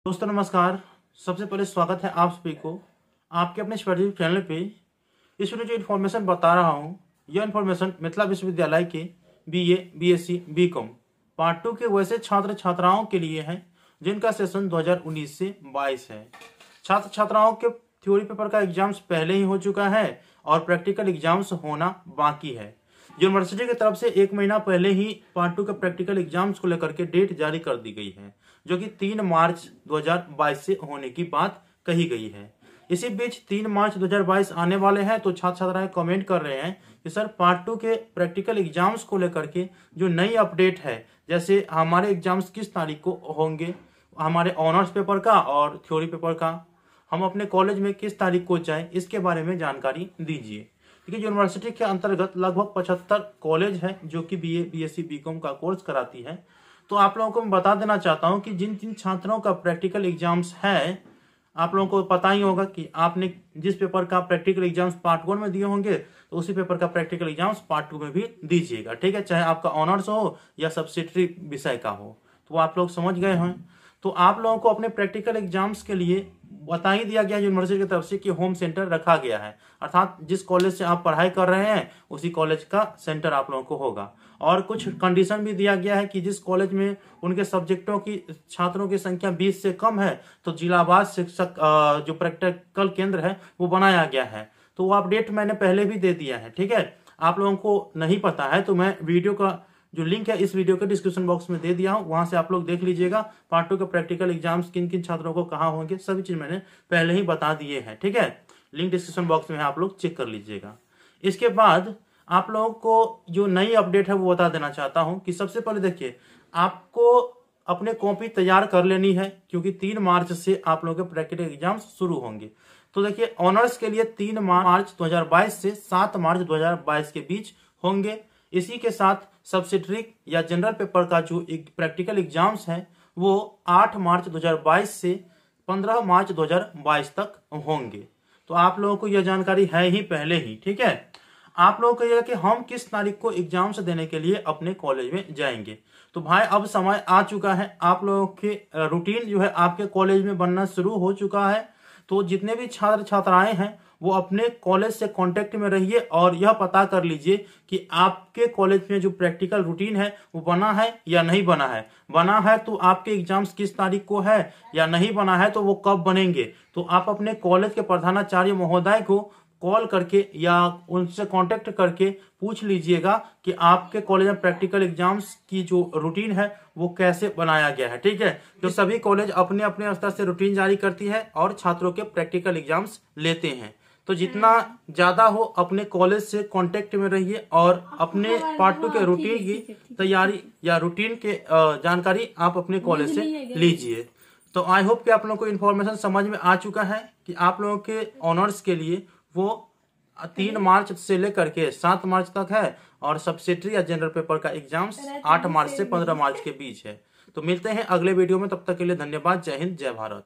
दोस्तों नमस्कार। सबसे पहले स्वागत है आप सभी को आपके अपने स्टडी चैनल पे। इस वीडियो जो इन्फॉर्मेशन बता रहा हूँ, यह इन्फॉर्मेशन मिथिला विश्वविद्यालय के BA, BSc, BCom पार्ट 2 के वैसे छात्र छात्राओं के लिए है जिनका सेशन 2019 से 22 है। छात्र छात्राओं के थ्योरी पेपर का एग्जाम्स पहले ही हो चुका है और प्रैक्टिकल एग्जाम्स होना बाकी है। यूनिवर्सिटी की तरफ से 1 महीना पहले ही पार्ट 2 के प्रैक्टिकल एग्जाम्स को लेकर के डेट जारी कर दी गई है, जो कि 3 मार्च 2022 से होने की बात कही गई है। इसी बीच 3 मार्च 2022 आने वाले हैं, तो छात्र छात्राएं कमेंट कर रहे हैं कि सर पार्ट 2 के प्रैक्टिकल एग्जाम्स को लेकर के जो नई अपडेट है, जैसे हमारे एग्जाम्स किस तारीख को होंगे, हमारे ऑनर्स पेपर का और थ्योरी पेपर का, हम अपने कॉलेज में किस तारीख को जाएं, इसके बारे में जानकारी दीजिए। क्योंकि यूनिवर्सिटी के अंतर्गत लगभग 75 कॉलेज है जो कि BA, BSc, BCom का कोर्स कराती है। तो आप लोगों को मैं बता देना चाहता हूं कि जिन जिन छात्रों का प्रैक्टिकल एग्जाम्स है, आप लोगों को पता ही होगा कि आपने जिस पेपर का प्रैक्टिकल एग्जाम्स पार्ट 1 में दिए होंगे, तो उसी पेपर का प्रैक्टिकल एग्जाम्स पार्ट 2 में भी दीजिएगा। ठीक है, चाहे आपका ऑनर्स हो या सब्सिडरी विषय का हो। तो आप लोग समझ गए हैं। तो आप लोगों को अपने प्रैक्टिकल एग्जाम्स के लिए बता ही दिया गया यूनिवर्सिटी की तरफ से कि होम सेंटर रखा गया है, अर्थात जिस कॉलेज से आप पढ़ाई कर रहे हैं उसी कॉलेज का सेंटर आप लोगों को होगा। और कुछ कंडीशन भी दिया गया है कि जिस कॉलेज में उनके सब्जेक्टों की छात्रों की संख्या 20 से कम है, तो जिलावार शिक्षक जो प्रैक्टिकल केंद्र है वो बनाया गया है। तो वो अपडेट मैंने पहले भी दे दिया है। ठीक है, आप लोगों को नहीं पता है तो मैं वीडियो का जो लिंक है इस वीडियो के डिस्क्रिप्शन बॉक्स में दे दिया हूं, वहां से आप लोग देख लीजिएगा। पार्ट 2 के प्रैक्टिकल एग्जाम्स किन किन छात्रों को कहाँ होंगे, सभी चीज मैंने पहले ही बता दिए हैं। ठीक है, लिंक डिस्क्रिप्शन बॉक्स में है, आप लोग चेक कर लीजिएगा। इसके बाद आप लोगों को जो नई अपडेट है वो बता देना चाहता हूं कि सबसे पहले देखिए, आपको अपने कॉपी तैयार कर लेनी है, क्योंकि 3 मार्च से आप लोगों के प्रैक्टिकल एग्जाम्स शुरू होंगे। तो देखिए, ऑनर्स के लिए 3 मार्च 2022 से 7 मार्च 2022 के बीच होंगे। इसी के साथ सब्सिडरी या जनरल पेपर का जो प्रैक्टिकल एग्जाम्स है वो 8 मार्च 2022 से 15 मार्च 2022 तक होंगे। तो आप लोगों को यह जानकारी है ही पहले ही। ठीक है, आप लोगों को यह कि हम किस तारीख को एग्जाम्स देने के लिए अपने कॉलेज में जाएंगे। तो भाई अब समय आ चुका है, आप लोगों के रूटीन जो है आपके कॉलेज में बनना शुरू हो चुका है। तो जितने भी छात्र छात्राएं हैं वो अपने कॉलेज से कांटेक्ट में रहिए और यह पता कर लीजिए कि आपके कॉलेज में जो प्रैक्टिकल रूटीन है वो बना है या नहीं बना है। बना है तो आपके एग्जाम्स किस तारीख को है, या नहीं बना है तो वो कब बनेंगे। तो आप अपने कॉलेज के प्रधानाचार्य महोदय को कॉल करके या उनसे कांटेक्ट करके पूछ लीजिएगा कि आपके कॉलेज में प्रैक्टिकल एग्जाम्स की जो रूटीन है वो कैसे बनाया गया है। ठीक है, तो सभी कॉलेज अपने अपने स्तर से रूटीन जारी करती है और छात्रों के प्रैक्टिकल एग्जाम्स लेते हैं। तो जितना ज्यादा हो अपने कॉलेज से कांटेक्ट में रहिए और अपने पार्ट 2 के रूटीन की तैयारी या रूटीन के जानकारी आप अपने कॉलेज से लीजिए। तो आई होप कि आप लोगों को इन्फॉर्मेशन समझ में आ चुका है कि आप लोगों के ऑनर्स के लिए वो 3 मार्च से लेकर के 7 मार्च तक है और सब्सिडरी या जनरल पेपर का एग्जाम्स 8 मार्च से 15 मार्च के बीच है। तो मिलते हैं अगले वीडियो में, तब तक के लिए धन्यवाद। जय हिंद, जय भारत।